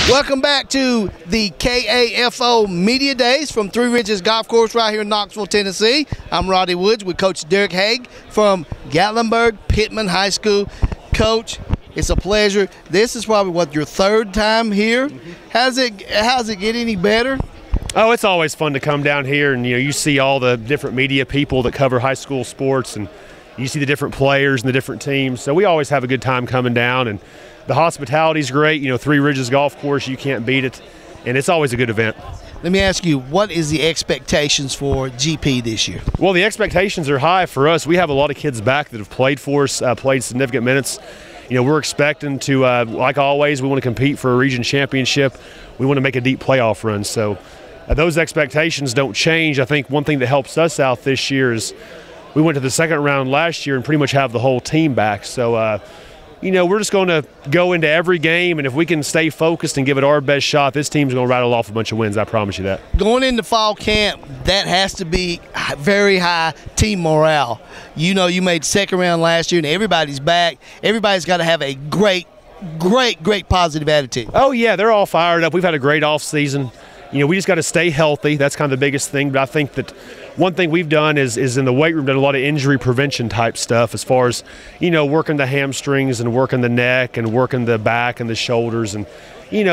Welcome back to the KAFO Media Days from Three Ridges Golf Course right here in Knoxville, Tennessee. I'm Roddy Woods with Coach Derek Haig from Gatlinburg Pittman High School. Coach, it's a pleasure. This is probably what, your third time here? How's it get any better? Oh, it's always fun to come down here and you see all the different media people that cover high school sports, and you see the different players and the different teams. So we always have a good time coming down, and the hospitality's great. Three Ridges Golf Course, you can't beat it, and it's always a good event. Let me ask you, what is the expectations for GP this year? Well, the expectations are high for us. We have a lot of kids back that have played for us, played significant minutes. We're expecting to, like always, we want to compete for a region championship. We want to make a deep playoff run. So those expectations don't change. I think one thing that helps us out this year is we went to the second round last year and pretty much have the whole team back. So, we're just going to go into every game, and if we can stay focused and give it our best shot, this team's going to rattle off a bunch of wins, I promise you that. Going into fall camp, that has to be very high team morale. You made second round last year, and everybody's back. Everybody's got to have a great positive attitude. Oh, yeah, they're all fired up. We've had a great off season. We just got to stay healthy. That's kind of the biggest thing. But I think that one thing we've done is in the weight room, done a lot of injury prevention type stuff as far as, working the hamstrings and working the neck and working the back and the shoulders. And,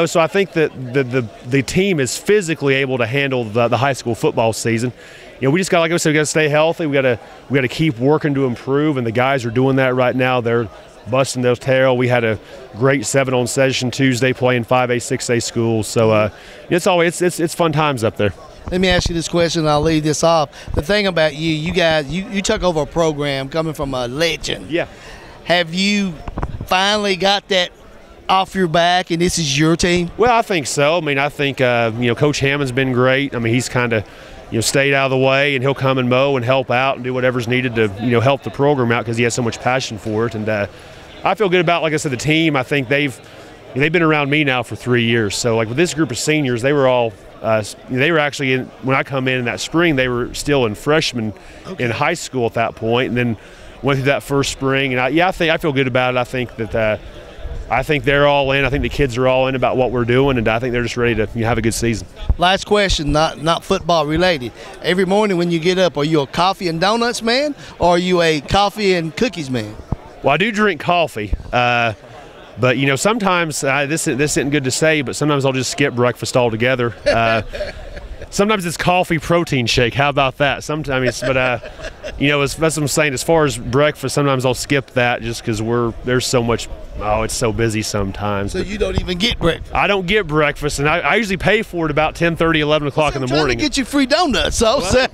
so I think that the team is physically able to handle the high school football season. We just got, like I said, we got to stay healthy. We got to keep working to improve, and the guys are doing that right now. They're busting their tail. We had a great 7-on session Tuesday playing 5A, 6A schools. So it's fun times up there. Let me ask you this question, and I'll leave this off. The thing about you guys, you took over a program coming from a legend. Yeah. Have you finally got that off your back, and this is your team? Well, I think so. I think Coach Hammond's been great. He's kind of stayed out of the way, and he'll come and mow and help out and do whatever's needed to help the program out because he has so much passion for it. And I feel good about, like I said, the team. I think they've been around me now for 3 years. So like with this group of seniors, they were all they were actually when I come in that spring, they were still in freshmen in high school at that point, and then went through that first spring. And I feel good about it. I think that I think they're all in. I think the kids are all in about what we're doing, and I think they're just ready to have a good season. Last question, not football related. Every morning when you get up, are you a coffee and donuts man, or are you a coffee and cookies man? Well, I do drink coffee, but sometimes this isn't good to say, but sometimes I'll just skip breakfast altogether. Sometimes it's coffee protein shake. How about that? Sometimes, but that's what I'm saying. As far as breakfast, sometimes I'll skip that just because there's so much. Oh, it's so busy sometimes. So you don't even get breakfast? I don't get breakfast, and I usually pay for it about 10:30, 11 o'clock in the morning. I'm trying to get you free donuts, so. Well,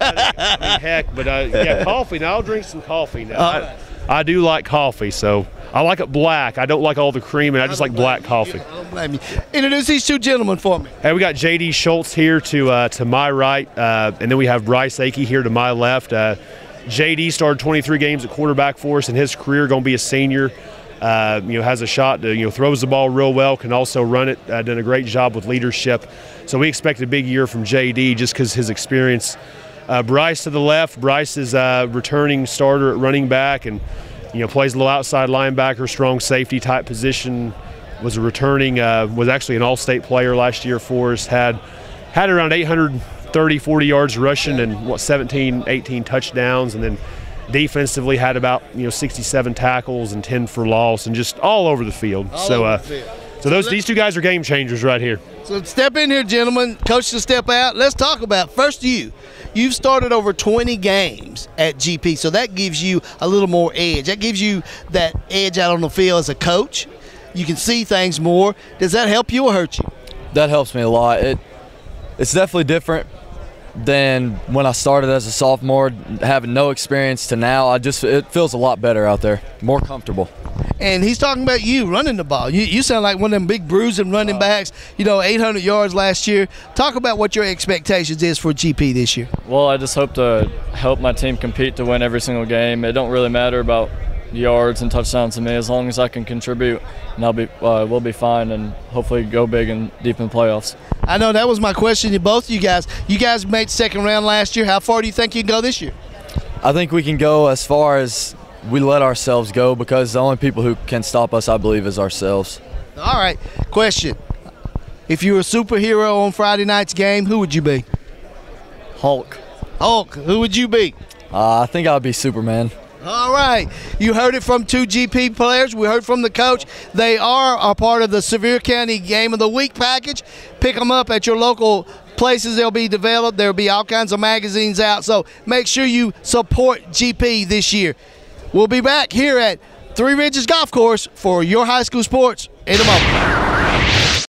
heck, but yeah, coffee. Now I'll drink some coffee now. I do like coffee, so I like it black. I don't like all the cream, and I just like black coffee. I don't blame you. Introduce these two gentlemen for me. Hey, we got J.D. Schultz here to my right, and then we have Bryce Akey here to my left. J.D. started 23 games at quarterback for us in his career, going to be a senior. Has a shot to, throws the ball real well, can also run it, done a great job with leadership. So we expect a big year from J.D. just because his experience. Bryce to the left. Bryce is a returning starter at running back and, plays a little outside linebacker, strong safety type position. Was actually an all-state player last year for us. Had around 830, 40 yards rushing and 17, 18 touchdowns, and then defensively had about 67 tackles and 10 for loss and just all over the field. These two guys are game changers right here. So step in here, gentlemen. Coach to step out. Let's talk about first you. You've started over 20 games at GP, so that gives you a little more edge. That gives you that edge out on the field as a coach. You can see things more. Does that help you or hurt you? That helps me a lot. It's definitely different than when I started as a sophomore, having no experience to now. It feels a lot better out there, more comfortable. And he's talking about you running the ball. You sound like one of them big bruising running backs, 800 yards last year. Talk about what your expectations is for GP this year. Well, I just hope to help my team compete to win every single game. It don't really matter about yards and touchdowns to me as long as I can contribute, and we'll be fine and hopefully go big and deep in the playoffs. I know that was my question to both of you guys. You guys made second round last year. How far do you think you can go this year? I think we can go as far as we let ourselves go, because the only people who can stop us, I believe, is ourselves. All right. Question. if you were a superhero on Friday night's game, who would you be? Hulk. Hulk. Who would you be? I think I'll be Superman. All right. You heard it from 2 GP players. We heard from the coach. They are a part of the Sevier County Game of the Week package. Pick them up at your local places. They'll be developed. There'll be all kinds of magazines out. So make sure you support GP this year. We'll be back here at Three Ridges Golf Course for your high school sports in a moment.